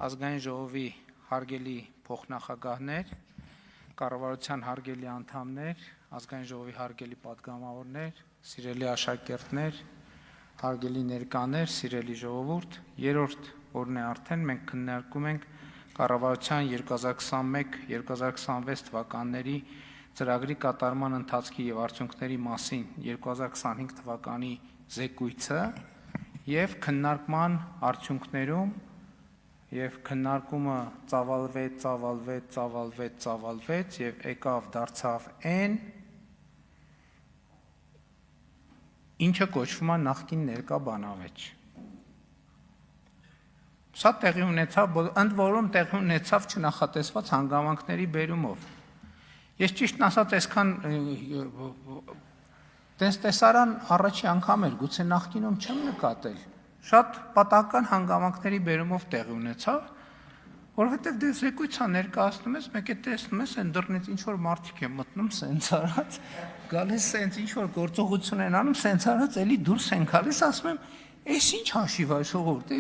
Ազգային ժողովի հարգելի փոխնախագահներ, կառավարության հարգելի անդամներ, ազգային ժողովի հարգելի պատգամավորներ, սիրելի աշակերտներ, հարգելի ներկաներ, սիրելի ժողովուրդ, երրորդ օրն է արդեն մենք քննարկում ենք կառավարության 2021-2026 թվականների ծրագրի կատարման ընթացքի եւ արդյունքների մասին 2025 թվականի զեկույցը եւ քննարկման արդյունքներում եւ քննարկումը ծավալվեց եւ եկավ դարձավ այն, ինչը կոչվում է նախկին ներկա բանավեճ։ Սա տեղի ունեցավ, ընդ որում տեղի ունեցավ չնախատեսված հանգամանքների բերումով։ Ես ճիշտն ասած այսքան տեսարան առաջի անգամ էր, գուցե նախկինում չեմ նկատել, շատ պատահական հանգամանքների բերումով տեղի ունեցավ, որովհետև դե զեկույցը ներկայացնում ես, մեկ է տեսնում ես, այն դռնից ինչ-որ մարդիկ են մտնում, սենց արած, գալիս սենց ինչ-որ գործողություն են անում, սենց արած, էլի դուրս են գալիս, ասում եմ, այս ինչ հաշիվ է ժողովուրդ,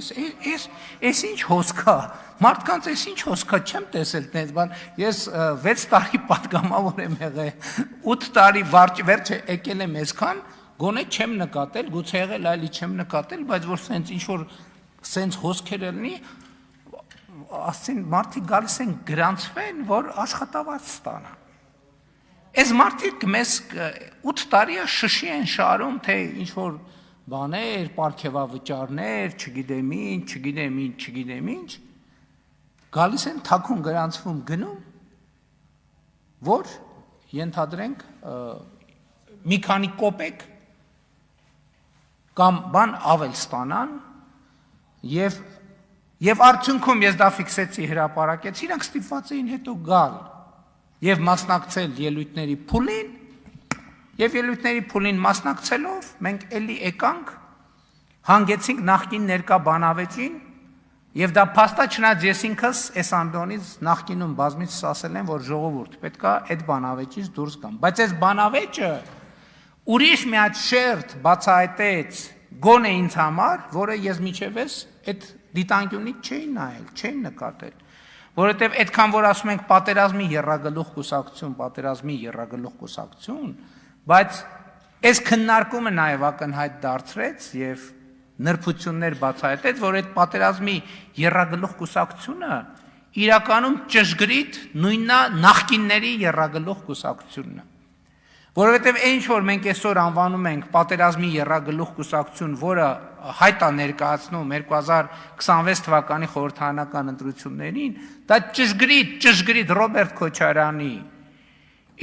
այս ինչ հոսք է, մարդկանց այս ինչ հոսք է, չեմ տեսել տենց բան, ես 6 տարի պատգամավոր եմ եղել, 8 տարի վերջը եկել եմ այսքան, գոնե չեմ նկատել, գուցե եղել այլի չեմ նկատել, բայց որ սենց ինչ-որ սենց հոսքեր լինի, ասին մարդիկ գալիս են գրանցվեն, որ աշխատավարձ ստանան։ Այս մարդիկ մեզ 8 տարի է շշի են շարում, թե ինչ-որ բաներ, պարգևավճարներ, չգիտեմ ինչ, գալիս են թաքուն գրանցվում գնում, որ ենթադրենք մի քանի կոպեկ կամ բան ավել ստանան եւ արդյունքում ես դա ֆիքսեցի հրապարակեցի, իրանք ստիպված էին հետո գալ եւ մասնակցել ելույթների փուլին եւ ելույթների փուլին մասնակցելով մենք էլի եկանք հանգեցինք նախկին ներկա բանավեճին եւ դա փաստա չնայած ես ինքս այս ամբիոնից նախկինում բազմիցս ասել եմ, որ ժողովուրդ պետքա այդ բանավեճից դուրս գամ, բայց այս բանավեճը ուրիշ մի հատ շերտ բացահայտեց գոնե ինձ համար, որը ես միջևես այդ դիտանկյունից չէի նայել, չէի նկատել, որովհետև այդքան որ ասում ենք պատերազմի եռագլուխ կուսակցություն, բայց այս քննարկումը նաև ակնհայտ դարձրեց եւ նրբություններ բացահայտեց, որ այդ պատերազմի եռագլուխ կուսակցությունը իրականում ճշգրիտ նույնն է նախկինների եռագլուխ կուսակցությունն է։ Որովհետև այն որ մենք այսօր անվանում ենք պատերազմի եռագլուխ կուսակցություն, որը հայտ է ներկայացնում 2026 թվականի խորհրդարանական ընտրություններին, դա ճշգրիտ Ռոբերտ Քոչարյանի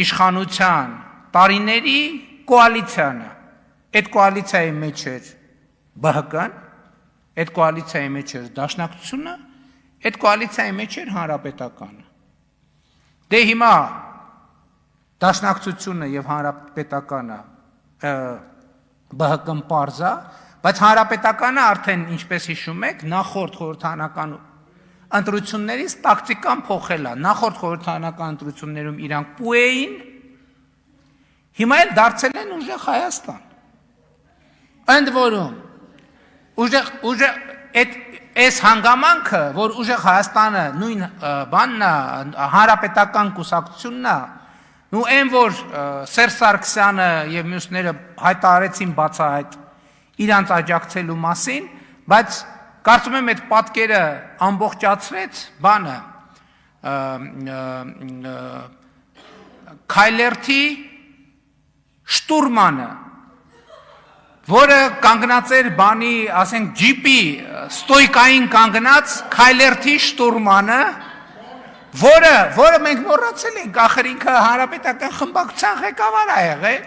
իշխանության տարիների կոալիցիան է։ Այդ կոալիցիայի մեջ էր ԲՀԿ-ն, այդ կոալիցիայի մեջ էր Դաշնակցությունը, այդ կոալիցիայի մեջ էր Հանրապետականը։ Դե հիմա Դաշնակցությունը եւ Հանրապետականը ԲՀԿ-ն պարզ է, բայց Հանրապետականը արդեն ինչպես հիշում եք, նախորդ խորհրդարանական ընտրություններից տակտիկան փոխել է։ Նախորդ խորհրդարանական ընտրություններում իրանք պու էին, հիմա էլ դարձել են ուժեղ Հայաստան։ Ընդ որում այս հանգամանքը, որ ուժեղ Հայաստանը նույն բանն է, Հանրապետական կուսակցությունն է, ու այն որ Սերժ Սարգսյանը եւ մյուսները հայտարարեցին բացահայտ իրանց աջակցելու մասին, բայց կարծում եմ այդ պատկերը ամբողջացրեց բանը Քայլերթի շտուրմանը, որը կանգնած էր բանի, ասենք ջիպի ստոյկային կանգնած Քայլերթի շտուրմանը, որը մենք մոռացել ենք, ախր ինքը Հանրապետական խմբակցության ղեկավար է եղել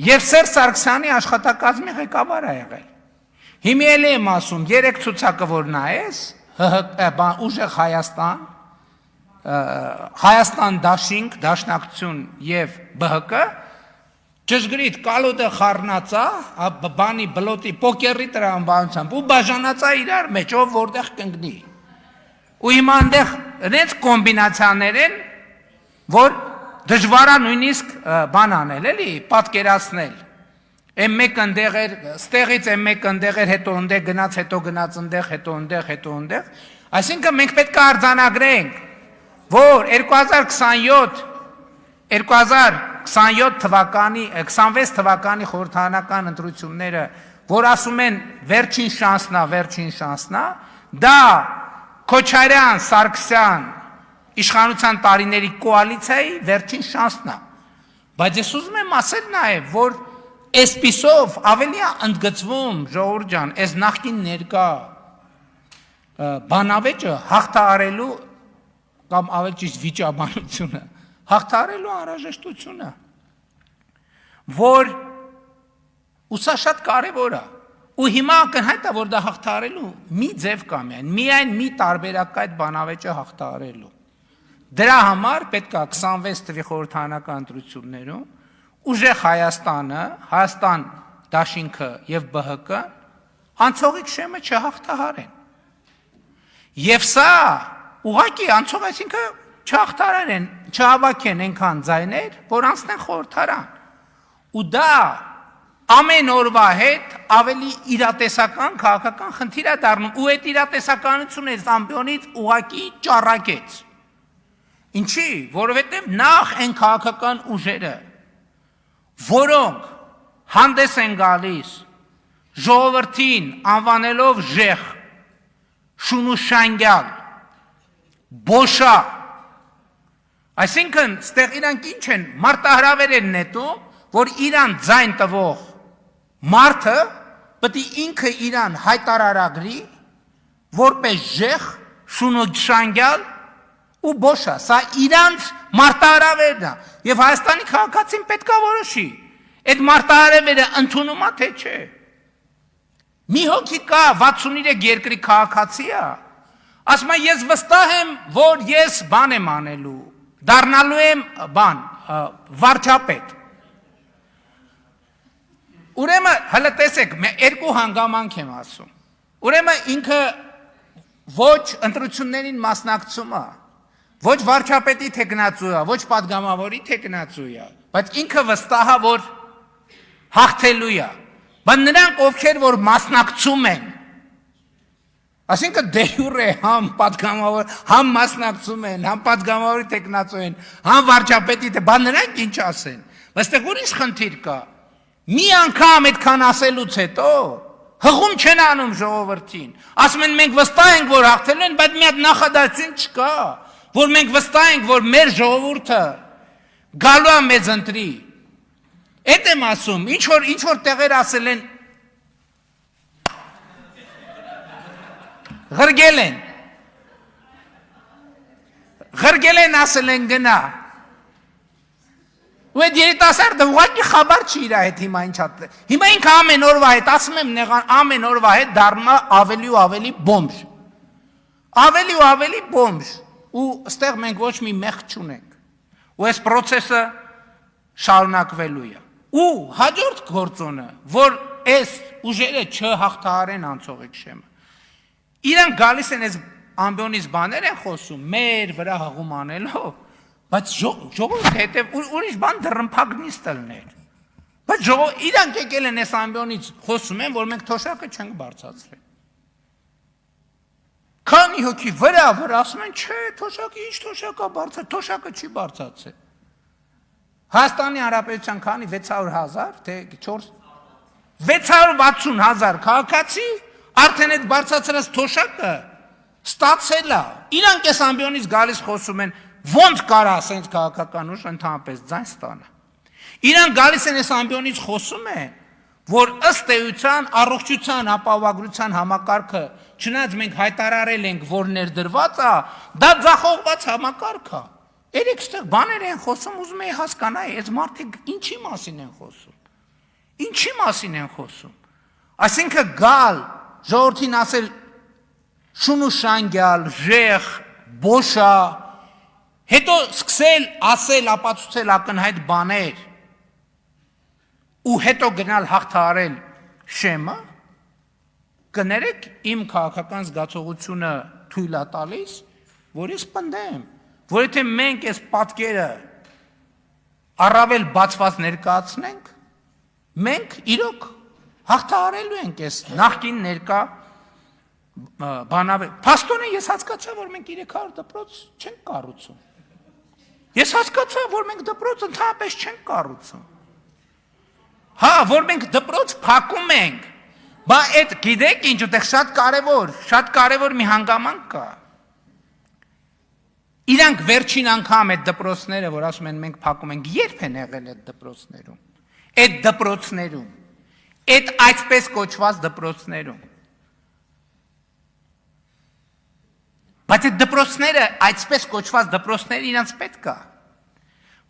եւ Սերժ Սարգսյանի աշխատակազմի ղեկավար է եղել։ Հիմա էլ եմ ասում, 3 ցուցակը որ նայես, ուժեղ Հայաստան դաշինք, Դաշնակցություն եւ ԲՀԿ, ճշգրիտ կալոդը խառնած է, բանի բլոտի պոկերի տրամաբանությամբ ու բաժանած է իրար մեջ, ով որտեղ կընկնի։ Ու հիմա այնտեղ այնց կոմբինացիաներ են, որ դժվար է նույնիսկ բան անել, էլի, պատկերացնել։ Եմ մեկ ընդեղ էր, ստեղից եմ մեկ ընդեղ էր, հետո ընդեղ գնաց, հետո գնաց ընդեղ, հետո ընդեղ, հետո ընդեղ։ Այսինքն մենք պետք է արձանագրենք, որ 2027 թվականի, 26 թվականի խորհրդարանական ընտրությունները, որ ասում են վերջին շանսնա, դա Քոչարյան, Սարգսյան իշխանության տարիների կոալիցիայի վերջին շանսն է։ Բայց ես ուզում եմ ասել նաև, որ այսպիսով ավելի է ընդգծվում, ժողովուրդ ջան, այս նախկին ներկա բանավեճը հաղթահարելու կամ ավելի ճիշտ վիճաբանությունը, հաղթահարելու անհրաժեշտությունը, որ ու սա շատ կարևոր է։ Ու հիմա ակնհայտ է, որ դա հաղթահարելու մի ձև կա միայն մի տարբերակ այդ բանավեճը հաղթահարելու։ Դրա համար պետք է 26 թվականի խորհրդարանական ընտրություններում ուժեղ Հայաստանը, Հայաստան դաշինքը եւ ԲՀԿ անցողիկ շեմը չհաղթահարեն։ Եվ սա ուղղակի անցող, այսինքն չհաղթահարեն, չհավաքեն այնքան ձայներ, որ անցնեն խորհրդարան։ Ու դա ամեն օրվա հետ ավելի իրատեսական քաղաքական խնդիր է դառնում, ու այդ իրատեսականությունը այս ամբիոնից ուղղակի ճառագեց։ Ինչի, որովհետև նախ այն քաղաքական ուժերը, որոնք հանդես են գալիս ժողովրդին անվանելով ժեխ, շունուշանգյալ, բոշա, այսինքն ստեղ իրանք ինչ են, մարտահրավեր են նետում, որ իրան ձայն տվող մարդը պետք է ինքը իրան հայտարարագրի, որպես ժեխ, շունուշանգյալ ու բոշա, սա իրանց մարտահրավերն է, եւ Հայաստանի քաղաքացին պետք է որոշի, այդ մարտահրավերը ընդունում է թե չէ։ Մի հոգի կա 63 երկրի քաղաքացի է, ասում է ես վստահ եմ, որ ես բան եմ անելու, դառնալու եմ վարչապետ։ Ուրեմն հələ տեսեք, երկու հանգամանք եմ ասում։ Ուրեմն ինքը ոչ ընտրություններին մասնակցում է, ոչ վարչապետի թեկնածու է, ոչ պատգամավորի թեկնածու է, բայց ինքը վստահ է, որ հաղթելու է։ Բայց նրանք, ովքեր որ մասնակցում են, այսինքն դե յուրե համ պատգամավոր, համ մասնակցում են, համ պատգամավորի թեկնածու են, համ վարչապետի, բայց նրանք ինչ ասեն։ Այստեղ ուրիշ խնդիր կա։ Մի անգամ այդքան ասելուց հետո հղում չեն անում ժողովրդին։ Ասում են մենք վստահ ենք, որ հաղթելու են, բայց մի հատ նախադասություն չկա, որ մենք վստահ ենք, որ մեր ժողովուրդը գալու է մեզ ընտրի։ Էդ եմ ասում, ինչ որ տեղեր ասել են, Ղրգել են ասել են գնա։ Ու այդ երիտասարդը ուղղակի խաբար չի իր հետ հիմա ինչ ա։ Հիմա ինքը ամեն օրվա հետ, ասում եմ ամեն օրվա հետ դառնում է ավելի ու ավելի բոմժ։ Ավելի ու ավելի բոմժ։ Ու ստեղ մենք ոչ մի մեղք չունենք։ Ու այս process-ը շարունակվելու է։ Ու հաջորդ գործոնը, որ այս ուժերը չհաղթահարեն անցողիկ շեմը։ Իրանք գալիս են այս ամբիոնից բաներ են խոսում, մեր վրա հղում անելով, բայց ժողովուրդը հետև ուրիշ բան դռնփակ ստելներ։ Բայց իրանք եկել են այս ամբիոնից խոսում են, որ մենք թոշակը չենք բարձրացրել։ Քանի հոգի վրա ասում են, չէ, թոշակը ինչ թոշակա բարձր, թոշակը չի բարձրացել։ Հայաստանի Հանրապետության քանի 600,000, թե 660,000 քաղաքացի արդեն այդ բարձրացրած թոշակը ստացել է։ Իրանք այս ամբիոնից գալիս խոսում են, ոնց կարա ասենց քաղաքական ուժ ընդհանրապես ձայն ստանա։ Իրանք գալիս են այս ամբիոնից խոսում են, որ ըստ էության առողջության ապահովագրության համակարգը, չնայած մենք հայտարարել ենք, որ ներդրված է, դա ձախողված համակարգ է։ Երեք ստեղ բաներ են խոսում, ուզում եի հասկանալ, այս մարդիկ ինչի մասին են խոսում։ Ինչի մասին են խոսում։ Այսինքն գալ ժողովրդին ասել շունուշանգյալ, ժեխ, բոշա, հետո սկսել ասել, ապացուցել ակնհայտ բաներ ու հետո գնալ հաղթահարել շեմը, կներեք իմ քաղաքական զգացողությունը թույլ է տալիս, որ ես պնդեմ, որ եթե մենք այս պատկերը առավել բացված ներկայացնենք, Մենք իրոք հաղթահարելու ենք այս նախկին ներկա բանավեր։ Փաստորեն ես հասկացա, որ մենք 300 դպրոց չենք կառուցում։ Ես հասկացա, որ մենք դպրոց ընդհանրապես չենք կառուցում։ Հա, որ մենք դպրոց փակում ենք։ Բա այդ գիտեք ինչ ուտեղ շատ կարևոր մի հանգամանք կա։ Իրանք վերջին անգամ այդ դպրոցները, որ ասում են մենք փակում ենք, երբ են եղել այդ դպրոցներում։ Այդ դպրոցներում, այդ այսպես կոչված դպրոցներում։ Բայց այդ դպրոցները, այսպես կոչված դպրոցները իրանց պետք է։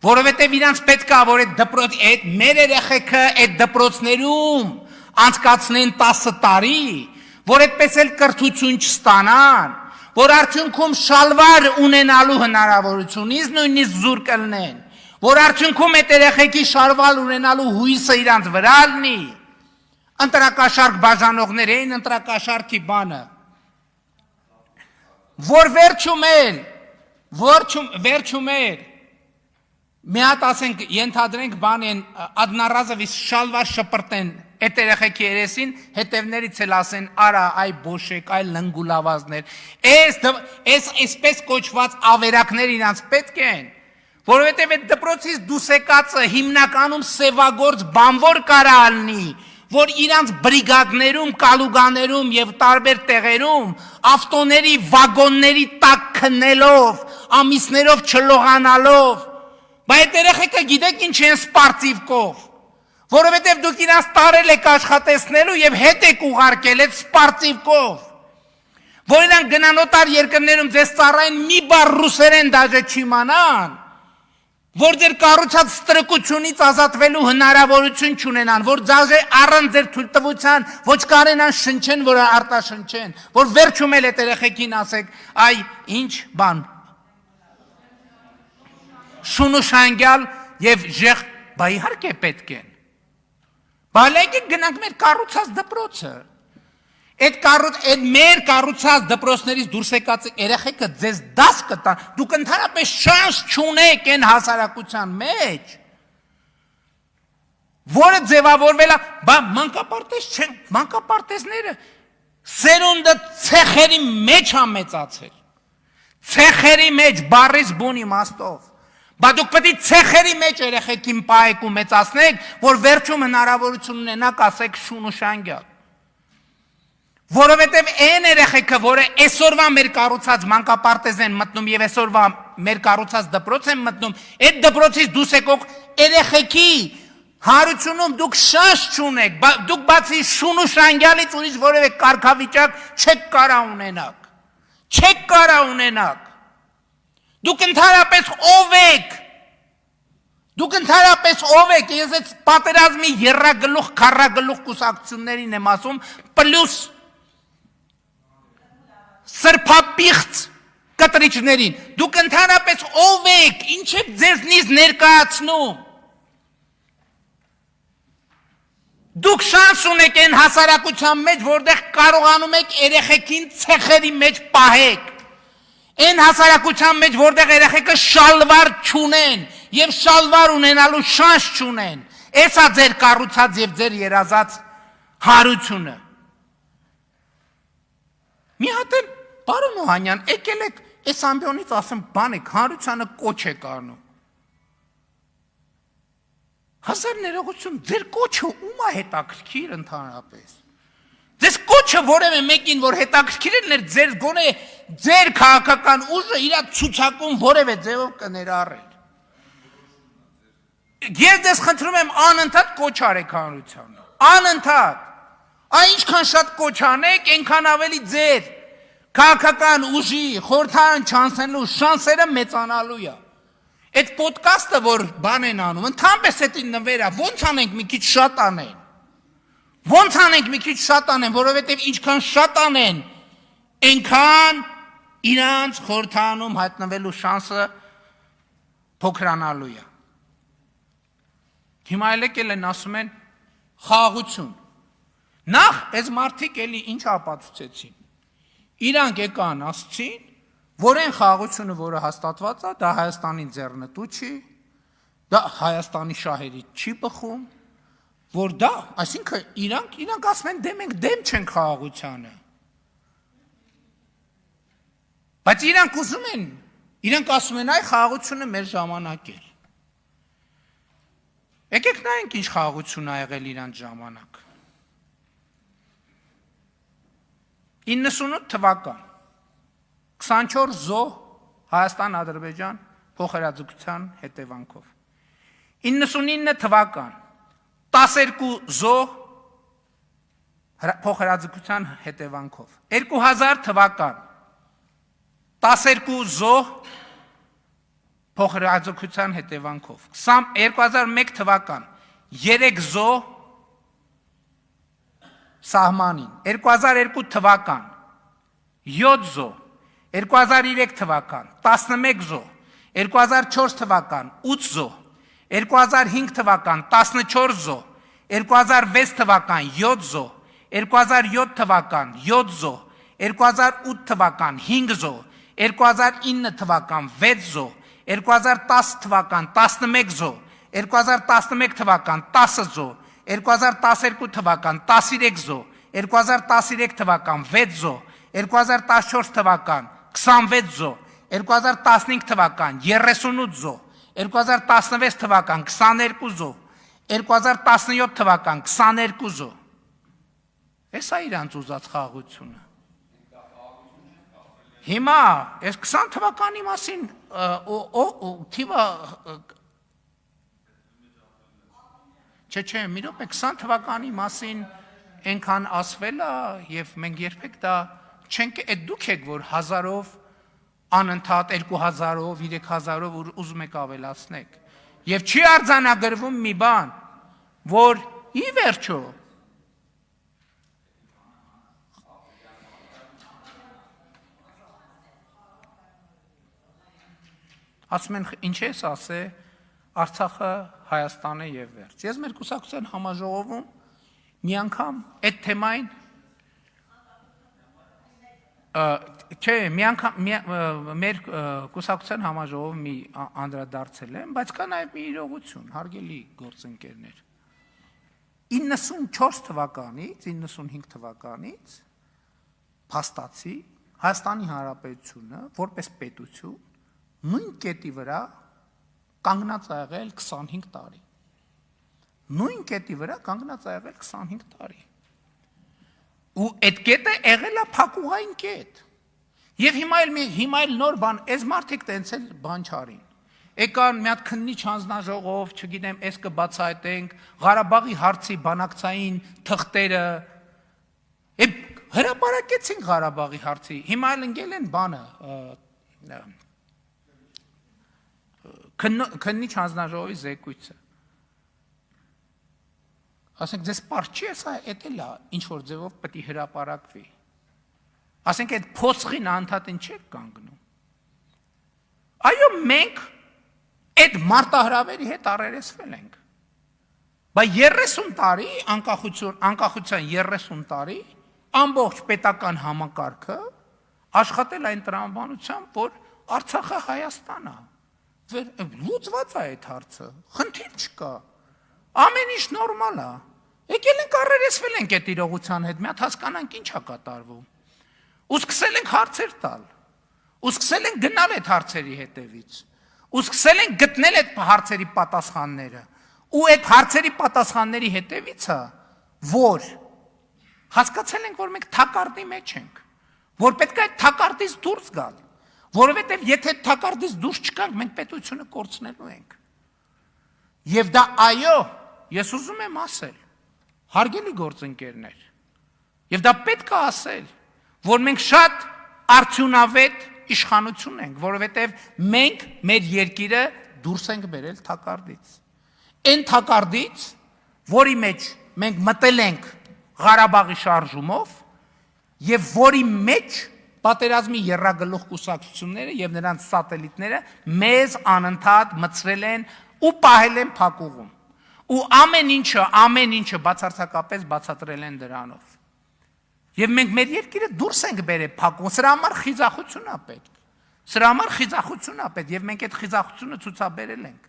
Որովհետև իրանց պետք է, որ այդ մեր երեխեքը այդ դպրոցներում անցկացնեն 10 տարի, որ այդպես էլ կրթություն չստանան, որ արդյունքում շալվար ունենալու հնարավորությունից նույնիսկ զուր կլնեն, որ արդյունքում այդ երեխեքի շալվար ունենալու հույսը իրանց վրա լինի, ընտրակաշարք բաժանողներ էին ընտրակաշարքի բանը, որ վերջում էլ, մի հատ ասենք, ենթադրենք բան են, ադնարազովիս շալվար շպրտեն այդ երեխեքի երեսին, հետևներից էլ ասեն, արա, այ բոշեք, այ լնգուլավազներ, այսպես կոչված ավերակներ իրանց պետք են, որովհետև այդ դպրոցից դուս եկածը հիմնականում սևագործ բանվոր կարա ալնի, որ իրանց բրիգադներում, կալուգաներում և տարբեր տեղերում ավտոների, վագոնների տակ քնելով, ամիսներով չլողանալով, բա այդ երեխեքը գիտեք ինչ են սպարծիվկով, որովհետև դուք իրանց տարել եք աշխատեցնելու և հետ եք ուղարկել այդ սպարծիվկով, որ իրանք գնան օտար երկրներում ձեզ ծառային մի բառ ռուսերեն դաժե չիմանան, որ ձեր կառուցած ստրկությունից ազատվելու հնարավորություն չունենան, որ դաժե առանց ձեր թույլտվության ոչ կարենան շնչեն, որ արտաշնչեն, որ վերջում էլ այդ երեխեքին ասեք, այ ինչ բան, շունուշանգյալ և ժեղ, բա իհարկե պետք են, բա լեկեք գնանք մեր կառուցած դպրոցը, այդ մեր կառուցած դպրոցներից դուրս եկած երեխեքը ձեզ դաս կտան, դուք ընդհանրապես շանս չունեք այն հասարակության մեջ, որը ձևավորվել է, բա մանկապարտեզները սերունդը ցեխերի մեջ է մեծացել, ցեխերի մեջ բառից բուն իմաստով, բա դուք պետք է ցեխերի մեջ երեխեքին պահեք ու մեծացնեք, որ վերջում հնարավորություն ունենաք ասեք շունուշանգյալ, որովհետև այն երեխեքը, որը այսօրվա մեր կառուցած մանկապարտեզ են մտնում և այսօրվա մեր կառուցած դպրոց են մտնում, այդ դպրոցից դուրս եկող երեխեքի հարությունում դուք շանս չունեք, դուք բացի շունուշանգյալից ուրիշ որևէ կարգավիճակ չեք կարա ունենաք, դուք ընդհանրապես ով եք, ես այդ պատերազմի եռագլուխ, քառագլուխ կուսակցություններին եմ ասում, պլյուս սրբապիղծ կտրիչներին, դուք ընդհանրապես ով եք, ինչ եք ձեզնից ներկայացնում, դուք շանս ունեք այն հասարակության մեջ, որտեղ կարողանում եք երեխեքին ցեխերի մեջ պահեք, այն հասարակության մեջ, որտեղ երեխեքը շալվար չունեն և շալվար ունենալու շանս չունեն, էսա ձեր կառուցած և ձեր երազած հարությունը։ Մի հատ էլ, պարոն Օհանյան, եկել եք, այս ամբյոնից ասեմ բան եք, հանրությանը կոչ եք անում։ Հազար ներողություն, ձեր կոչը ում է հետաքրքիր ընդհանրապես։ Ձեզ կոչը որևէ մեկին, որ հետաքրքիր էր, ձեր գոնե ձեր քաղաքական ուժը իր ցուցակում որևէ ձևով կներառել։ Ես ձեզ խնդրում եմ անընդհատ կոչ արեք հանրությանը, անընդհատ։ Այն ինչքան շատ կոչ անեք, այնքան ավելի ձեր քաղաքական ուժի խորհրդարան չանցնելու շանսերը մեծանալու է։ Այդ պոդկասթը, որ բան են անում, ընդհանրապես էդին նվեր է, ոնց անենք մի քիչ շատ անեն։ Ոնց անենք մի քիչ շատ անեն, որովհետև ինչքան շատ անեն, այնքան իրանց խորհրդարանում հայտնվելու շանսը փոքրանալու է։ Հիմա եկել են ասում են խաղաղություն։ Նախ այս մարդիկ էլի ինչ ապացուցեցին։ Իրանք եկան ասցին, որ այն խաղաղությունը, որը հաստատված է, դա Հայաստանի ձեռնտու չի, դա Հայաստանի շահերից չի բխում, որ դա, այսինքն իրանք ասում են դե մենք դեմ չենք խաղաղությանը։ Բայց իրանք ուզում են, իրանք ասում են այ խաղաղությունը մեր ժամանակ էր։ Եկեք նայենք ինչ խաղաղություն ա եղել իրանց ժամանակ։ 98 թվական 24 զոհ Հայաստան-Ադրբեջան փոխհրաձգության հետևանքով։ 99 թվական 12 զոհ փոխհրաձգության հետևանքով։ 2000 թվական 12 զոհ փոխհրաձգության հետևանքով։ 2001 թվական 3 զոհ սահմանին։ 2002 թվական 7 զոհ, 2003 թվական 11 զոհ, 2004 թվական 8 զոհ, 2005 թվական 14 զոհ, 2006 թվական 7 զոհ, 2007 թվական 7 զոհ, 2008 թվական 5 զոհ, 2009 թվական 6 զոհ, 2010 թվական 11 զոհ, 2011 թվական 10 զոհ, 2012 թվական 13 զոհ, 2013 թվական 6 զոհ, 2014 թվական 26 զոհ, 2015 թվական 38 զոհ, 2016 թվական 22 զոհ, 2017 թվական 22 զոհ։ Էս է իրանց ուզած խաղաղությունը։ Հիմա այս 20 թվականի մասին թիվը Չէ, մի րոպե 20 թվականի մասին այնքան ասվել է եւ մենք երբեք դա չենք այդ դուք եք որ 1000-ով անընդհատ 2000-ով 3000-ով ուզում եք ավելացնեք եւ չի արձանագրվում մի բան որ ի վերջո ասում են ինչ ես ասե Արցախը Հայաստանը եւ վերջ։ Ես մեր կուսակցության համաժողովում մի անգամ այդ թեմային չէ, մի անգամ մեր կուսակցության համաժողով մի անդրադարձել եմ, բայց կա նաեւ մի իրողություն, հարգելի գործընկերներ։ 94 թվականից, 95 թվականից փաստացի Հայաստանի Հանրապետությունը որպես պետություն նույն կետի վրա կանգնած ա եղել 25 տարի։ Նույն կետի վրա կանգնած ա եղել 25 տարի։ Ու այդ կետը եղել է փակուղային կետ։ Եվ հիմա էլ նոր բան, այս մարդիկ տենց էլ բան չարին։ Եկան մի հատ քննիչ հանձնաժողով, չգիտեմ, այս կբացահայտենք, Ղարաբաղի հարցի բանակցային թղթերը։ Եվ հրապարակեցին Ղարաբաղի հարցի։ Հիմա էլ ընկել են բանը քննիչ հանձնաժողովի զեկույցը։ Ասենք ձեզ պարզ չի էսա էտել է ինչ որ ձևով պետք է հրապարակվի։ Ասենք այդ փոսխին անդադին չեք կանգնում։ Այո, մենք այդ մարտահրավերի հետ առերեսվել ենք։ Բայց 30 տարի անկախության 30 տարի ամբողջ պետական համակարգը աշխատել այն տրամաբանությամբ, որ Արցախը Հայաստան է։ Լուծված է այդ հարցը, խնդիր չկա, ամեն ինչ նորմալ է, եկել ենք առերեսվել ենք այդ իրողության հետ, մի հատ հասկանանք ինչ է կատարվում, ու սկսել ենք հարցեր տալ, ու սկսել ենք գնալ այդ հարցերի հետևից, ու սկսել ենք գտնել այդ հարցերի պատասխանները, ու այդ հարցերի պատասխանների հետևից է, որ հասկացել ենք, որ մենք թակարդի մեջ ենք, որ պետք է այդ թակարդից դուրս գալ, որովհետև եթե թակարդից դուրս չգանք, մենք պետությունը կորցնելու ենք։ Եվ դա այո, ես ուզում եմ ասել, հարգելի գործընկերներ, եւ դա պետք է ասել, որ մենք շատ արդյունավետ իշխանություն ենք, որովհետև մենք մեր երկիրը դուրս ենք բերել թակարդից։ Այն թակարդից, որի մեջ մենք մտել ենք Ղարաբաղի շարժումով եւ որի մեջ պատերազմի եռագլուխ կուսակցությունները եւ նրանց սատելիտները մեզ անընդհատ մցրել են ու պահել են փակուղում։ Ու ամեն ինչը բացարձակապես բացատրել են դրանով։ Եվ մենք մեր երկիրը դուրս ենք բերել փակուղ, սրա համար խիզախություն է պետք։ Սրա համար խիզախություն է պետք եւ մենք այդ խիզախությունը ցուցաբերել ենք։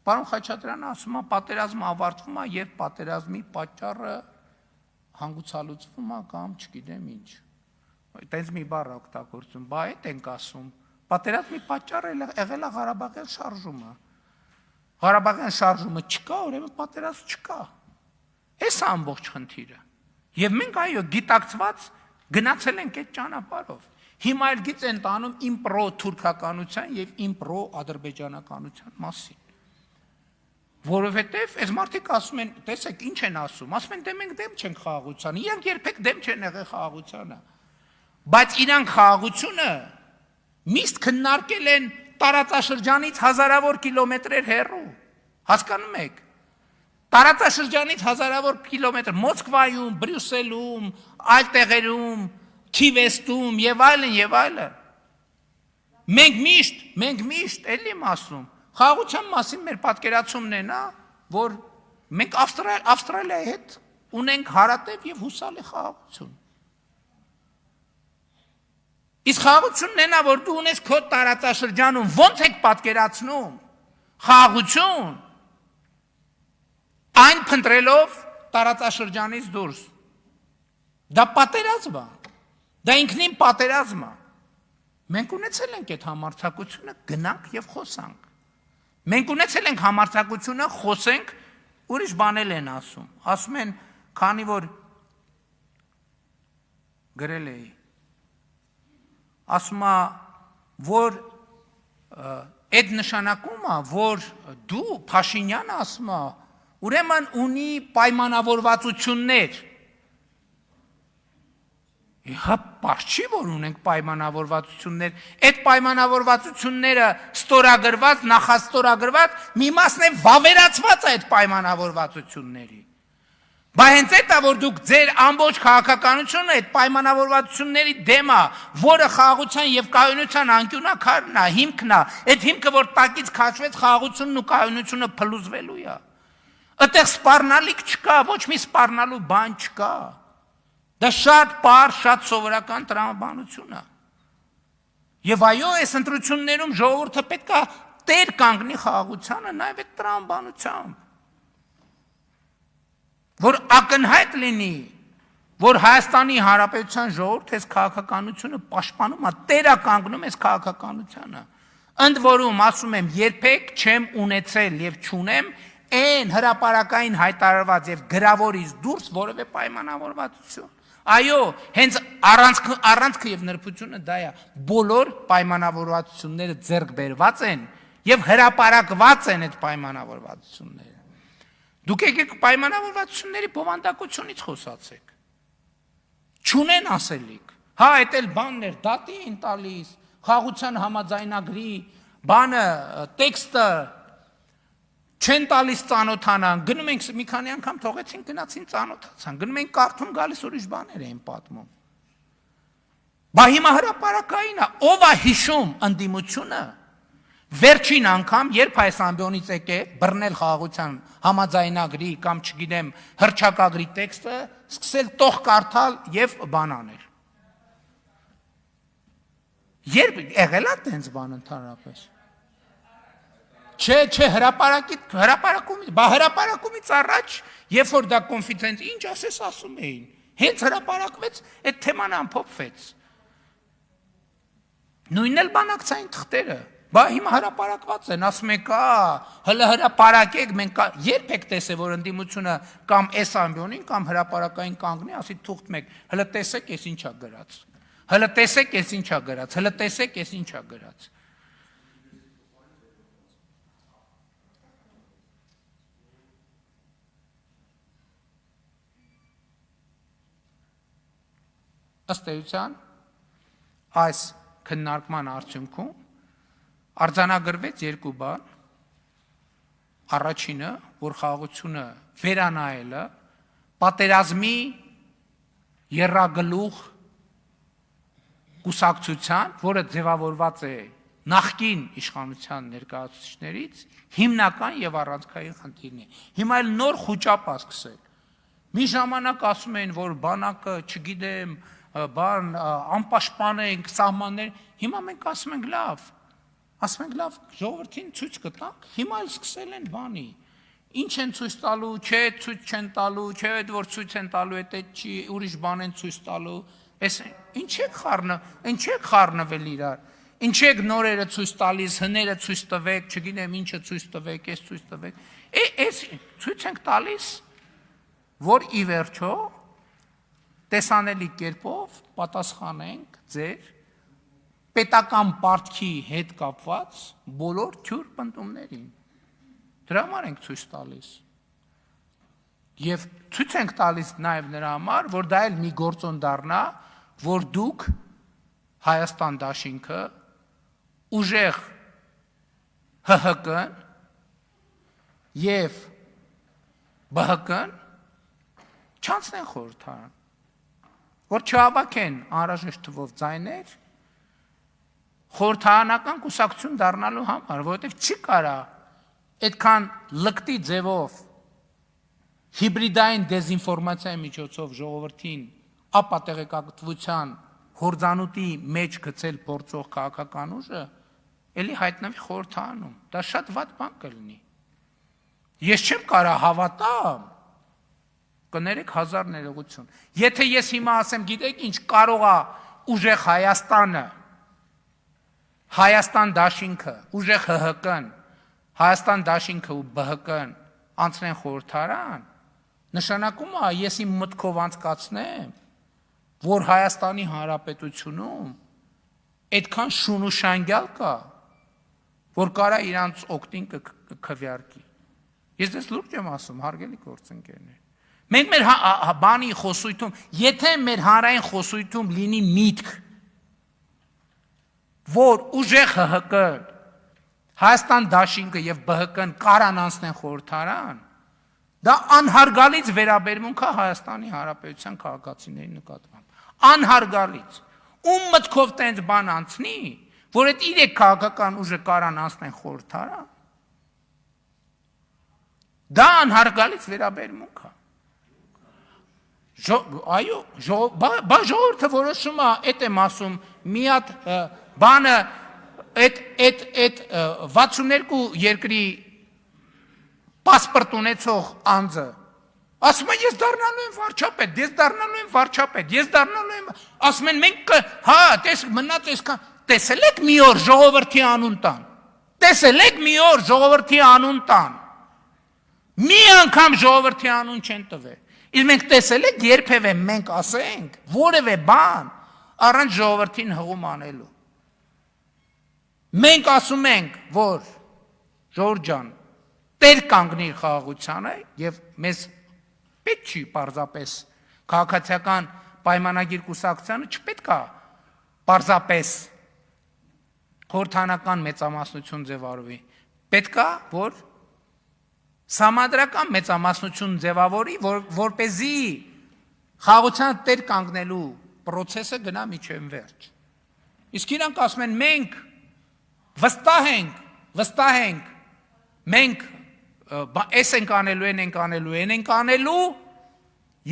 Պարոն Խաչատրյանը ասում է պատերազմը ավարտվում է եւ պատերազմի պատճառը հանգուցալուծվում է կամ չգիտեմ ինչ։ Այդպես մի բառ օգտագործում, բա այդ ենք ասում։ Պատերազմի պատճառը եղել է Ղարաբաղյան շարժումը։ Ղարաբաղյան շարժումը չկա, ուրեմն պատերազմ չկա։ Էս է ամբողջ խնդիրը։ Եվ մենք այո գիտակցված գնացել ենք այդ ճանապարհով։ Հիմա էլ գիծ են տանում իմպրո թուրքականության եւ իմպրո ադրբեջանականության մասին։ Որովհետեւ այս մարդիկ ասում են, տեսեք, ինչ են ասում, ասում են դե մենք դեմ չենք խաղաղությանը, իրանք երբեք դեմ չեն եղել խաղաղությանը։ Բայց իրանք խաղաղությունը միշտ քննարկել են տարածաշրջանից հազարավոր կիլոմետրեր հեռու։ Հասկանում եք։ Տարածաշրջանից հազարավոր կիլոմետր Մոսկվայում, Բրյուսելում, այլ տեղերում, Քիվեստում եւ այլն եւ այլն։ Մենք միշտ էլի եմ ասում, խաղաղության մասին մեր պատկերացումն է նա, որ մենք Ավստրալիայի հետ ունենք հարատև եւ հուսալի խաղաղություն։ Իսկ խաղաղությունն է նա, որ դու ունես քո տարածաշրջանում, ո՞նց եք պատկերացնում խաղաղություն, այն փնտրելով տարածաշրջանից դուրս։ Դա պատերազմ է, դա ինքնին պատերազմ է։ Մենք ունեցել ենք այդ համարձակությունը, գնանք եւ խոսանք։ Մենք ունեցել ենք համարձակությունը, խոսենք, ուրիշ բանել են ասում։ Ասում են, քանի որ գրել էի, ասում է, որ այդ նշանակում է, որ դու Փաշինյանը ասում է, ուրեմն ունի պայմանավորվածություններ։ Հա, պարզ չի, որ ունենք պայմանավորվածություններ, այդ պայմանավորվածությունները ստորագրված, նախաստորագրված, մի մասն է վավերացված այդ պայմանավորվածությունների։ Բա հենց այդ է, որ դուք ձեր ամբողջ քաղաքականությունը այդ պայմանավորվածությունների դեմ է, որը խաղաղության եւ կայունության անկյունակարն է, հիմքն է, այդ հիմքը, որ տակից քաշվեց խաղաղությունն ու կայունությունը փլուզվելու է։ Այդտեղ սպառնալիք չկա, ոչ մի սպառնալու բան չկա։ Դա շատ պարզ, շատ սովորական տրամաբանություն է։ Եվ այո, այս ընտրություններում ժողովուրդը պետք է տեր կանգնի խաղաղությանը, նաև այդ տրամաբանությամբ։ Որ ակնհայտ լինի, որ Հայաստանի Հանրապետության ժողովուրդը այս քաղաքականությունը պաշտպանում է, տերականգնում այս քաղաքականությանը։ Ընդ որում, ասում եմ, երբեք չեմ ունեցել եւ չունեմ այն հրապարակային հայտարարված եւ գրավորից դուրս որևէ պայմանավորվածություն։ Այո, հենց առանցքը եւ նրբությունը դա է։ Բոլոր պայմանավորվածությունները ձեռք բերված են եւ հրապարակված են այդ պայմանավորվածությունները։ Դուք եկեք պայմանավորվածությունների բովանդակությունից խոսացեք։ Չունեն ասելիք։ Հա, այդ էլ բաններ, դատի են տալիս, խաղաղության համաձայնագրի բանը, տեքստը չեն տալիս ծանոթանան, գնում ենք մի քանի անգամ թողեցին, գնացին ծանոթացան, գնում ենք կարդում գալիս ուրիշ բաներ էին պատմում։ Բա հիմա հրապարակային է, ով է հիշում ընդդիմությունը, վերջին անգամ, երբ այս ամբիոնից եկե բռնել խաղաղության համաձայնագրի կամ չգիտեմ հռչակագրի տեքստը, սկսել տող կարդալ եւ բան անել։ Երբ եղել է տենց բան ընդհանրապես։ Չէ, հրապարակումից, բա հրապարակումից առաջ, երբ որ դա կոնֆիդենց, ինչ ասես ասում էին, հենց հրապարակվեց, այդ թեման ամփոփվեց։ Նույնն էլ բանակցային թղթերը, բա հիմա հրապարակված են, ասում եք, հələ հրապարակեք, մենք երբ եք տեսել, որ ընդդիմությունը կամ այս ամբիոնին կամ հրապարակային կանգնի, ասի թուղթ մեկ, հələ տեսեք, ես ինչա գրած։ Հələ տեսեք, ես ինչա գրած, հələ տեսեք, ես ինչա գրած։ Ըստ էության, այս քննարկման արդյունքում արձանագրվեց երկու բան, առաջինը, որ խաղաղությունը վերանայելը պատերազմի եռագլուխ կուսակցության, որը ձևավորված է նախկին իշխանության ներկայացուցիչներից, հիմնական եւ առանցքային խնդիրն է։ Հիմա էլ նոր խոճապ է սկսել։ Մի ժամանակ ասում էին, որ բանակը, չգիտեմ, բան անպաշտպան ենք, սահմաններ, հիմա մենք ասում ենք լավ, ասում ենք լավ, ժողովրդին ցույց կտանք, հիմա էլ սկսել են բանի։ Ինչ են ցույց տալու, չէ, ցույց չեն տալու, չէ, այդ որ ցույց են տալու, այդ չի, ուրիշ բան են ցույց տալու։ Էս ինչ եք խառնվել իրար։ Ինչ եք նորերը ցույց տալիս, հները ցույց տվեք, չգիտեմ ինչը ցույց տվեք, էս ցույց տվեք։ Էս ցույց ենք տալիս, որ ի վերջո տեսանելի կերպով պատասխանենք ձեր պետական պարտքի հետ կապված բոլոր թյուր պնդումներին։ Դրա համար ենք ցույց տալիս։ Եվ ցույց ենք տալիս նաև նրա համար, որ դա էլ մի գործոն դառնա, որ դուք Հայաստան դաշինքը ուժեղ ՀՀԿ-ն եւ ԲՀԿ-ն չանցնեն խորհրդարան, որ չհավաքեն անհրաժեշտ թվով ձայներ խորհրդարանական կուսակցություն դառնալու համար, որովհետև չի կարա այդքան լկտի ձևով հիբրիդային դեզինֆորմացիայի միջոցով ժողովրդին ապատեղեկատվության հորձանուտի մեջ գցել փորձող քաղաքական ուժը, էլի հայտնվի խորհրդարանում։ Դա շատ վատ բան կլինի։ Ես չեմ կարա հավատամ, կներեք հազար ներողություն։ Եթե ես հիմա ասեմ, գիտեք ինչ, կարող է ուժեղ Հայաստանը, Հայաստան դաշինքը, ուժեղ ՀՀԿ-ն, Հայաստան դաշինքը ու ԲՀԿ-ն անցնեն խորհրդարան, նշանակում է ես իմ մտքով անցկացնեմ, որ Հայաստանի Հանրապետությունում այդքան շուն ու շանգյալ կա, որ կարա իրանց օգտին կքվյարկի։ Ես դες լուրջ եմ ասում, հարգելի գործընկերներ։ Մենք մեր բանի խոսույթում, եթե մեր հանրային խոսույթում լինի միտք, որ ուժեղ ՀՀԿ-ն, Հայաստան դաշինքը եւ ԲՀԿ-ն կարան անցնեն խորհրդարան, դա անհարգալից վերաբերմունք է Հայաստանի Հանրապետության քաղաքացիների նկատմամբ։ Անհարգալից։ Ում մտքով տենց բան անցնի, որ այդ իրեք քաղաքական ուժը կարան անցնեն խորհրդարան, դա անհարգալից վերաբերմունք է։ Այո, ժողովուրդը որոշում է, այդ եմ ասում, մի հատ բանը այդ 62 երկրի պասպորտ ունեցող անձը ասում է ես դառնալու եմ վարչապետ, ես դառնալու եմ վարչապետ, ես դառնալու եմ, ասում են մենք հա, մնաց այսքան, տեսել եք մի օր ժողովրդի անուն տան, տեսել եք մի օր ժողովրդի անուն տան, մի անգամ ժողովրդի անուն չեն տվել, իսկ մենք տեսել եք երբևէ մենք ասենք որևէ բան առանց ժողովրդին հղում անելու։ Մենք ասում ենք, որ ժողովուրդ ջան, տեր կանգնիր խաղաղությանը եւ մեզ պետք չի պարզապես քաղաքացիական պայմանագիր կուսակցությանը չպետք է պարզապես խորհրդանական մեծամասնություն ձևավորվի, պետք է որ համադրական մեծամասնություն ձևավորի, որպեսզի խաղաղության տեր կանգնելու process-ը գնա միջև վերջ։ Իսկ իրանք ասում են մենք վստահ ենք, մենք այս ենք անելու, են ենք անելու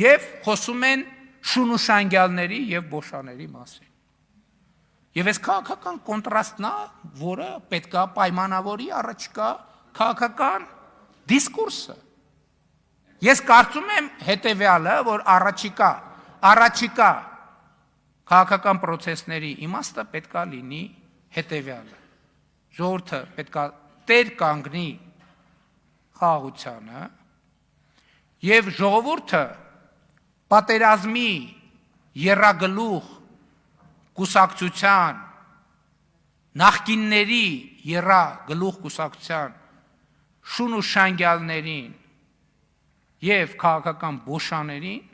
և խոսում են շուն ու շանգյալների և բոշաների մասին։ Եվ այս քաղաքական կոնտրաստն է, որը պետք է պայմանավորի առաջիկա քաղաքական դիսկուրսը։ Ես կարծում եմ հետևյալը, որ առաջիկա քաղաքական պրոցեսների իմաստը պետք է լինի հետևյալը։ Ժողովուրդը պետք է տեր կանգնի խաղաղությանը եւ ժողովուրդը պատերազմի եռագլուխ կուսակցության նախկինների եռագլուխ կուսակցության շուն ու շանգյալներին եւ քաղաքական բոշաներին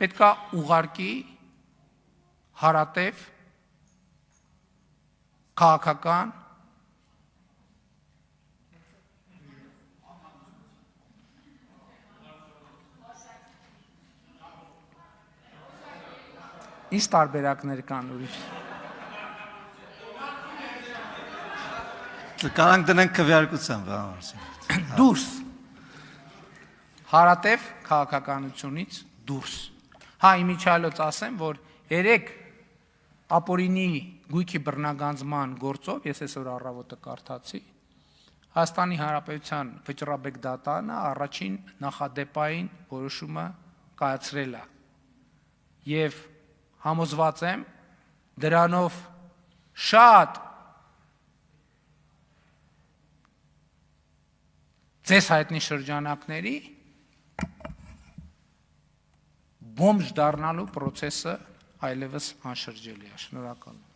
պետք է ուղարկի հարատև քաղաքական ինչ տարբերակներ կան ուրիշ։ Կանանք դնենք քվեարկության բանվարսին։ Դուրս։ Հարատև քաղաքականությունից դուրս։ Հա իմիջիալոց ասեմ, որ երեք ապօրինի գույքի բռնագանձման գործով, ես այսօր առավոտը կարդացի, Հայաստանի Հանրապետության վճռաբեկ դատարանը առաջին նախադեպային որոշումը կայացրել է եւ համոզված եմ դրանով շատ ձեզ հայտնի շրջանակների բոմժ դառնալու process-ը այլևս անշրջելի է։ Շնորհակալ եմ։